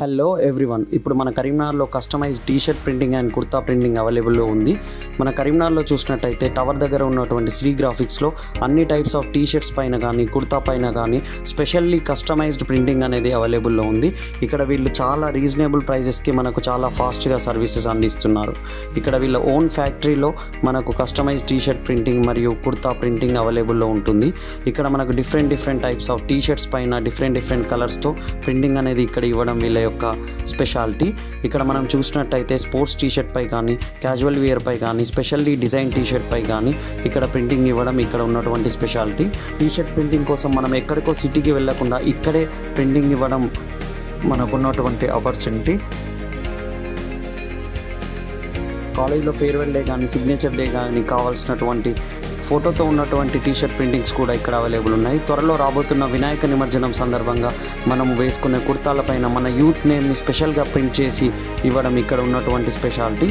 Hello everyone, ఇప్పుడు మన కరీంనగర్లో customised T-shirt printing and kurta printing అవైలబుల్లో ఉంది. మన కరీంనగర్లో చూసినట్టయితే టవర్ దగ్గర ఉన్నటువంటి శ్రీ గ్రాఫిక్స్లో అన్ని టైప్స్ ఆఫ్ టీ-షర్ట్స్ పైన కానీ కుర్తా పైన కానీ స్పెషల్లీ కస్టమైజ్డ్ ప్రింటింగ్ అనేది అవైలబుల్లో ఉంది. ఇక్కడ వీళ్ళు చాలా రీజనబుల్ ప్రైజెస్కి మనకు చాలా ఫాస్ట్గా సర్వీసెస్ అందిస్తున్నారు. ఇక్కడ వీళ్ళ ఓన్ ఫ్యాక్టరీలో మనకు కస్టమైజ్డ్ టీ-షర్ట్ ప్రింటింగ్ మరియు కుర్తా ప్రింటింగ్ అవైలబుల్లో ఉంటుంది. ఇక్కడ మనకు డిఫరెంట్ టైప్స్ ఆఫ్ టీ-షర్ట్స్ పైన డిఫరెంట్ కలర్స్తో ప్రింటింగ్ అనేది ఇక్కడ ఇవ్వడం వీళ్ళ యొక్క స్పెషాలిటీ. ఇక్కడ మనం చూసినట్టయితే స్పోర్ట్స్ టీ-షర్ట్ పై కానీ క్యాజువల్ వేర్ పై కానీ స్పెషల్లీ డిజైన్ టీ-షర్ట్ పై కానీ ఇక్కడ ప్రింటింగ్ ఇవ్వడం ఇక్కడ ఉన్నటువంటి స్పెషాలిటీ. టీ-షర్ట్ ప్రింటింగ్ కోసం మనం ఎక్కడికో సిటీకి వెళ్ళకుండా ఇక్కడే ప్రింటింగ్ ఇవ్వడం మనకున్నటువంటి ఆపర్చునిటీ. కాలేజ్లో ఫేర్వెల్ డే కానీ సిగ్నేచర్ డే కానీ కావాల్సినటువంటి ఫోటోతో ఉన్నటువంటి టీ-షర్ట్ ప్రింటింగ్స్ కూడా ఇక్కడ అవైలబుల్ ఉన్నాయి. త్వరలో రాబోతున్న వినాయక నిమజ్జనం సందర్భంగా మనము వేసుకునే కుర్తాలపైన మన యూత్ నేమ్ని స్పెషల్గా ప్రింట్ చేసి ఇవ్వడం ఇక్కడ ఉన్నటువంటి స్పెషాలిటీ.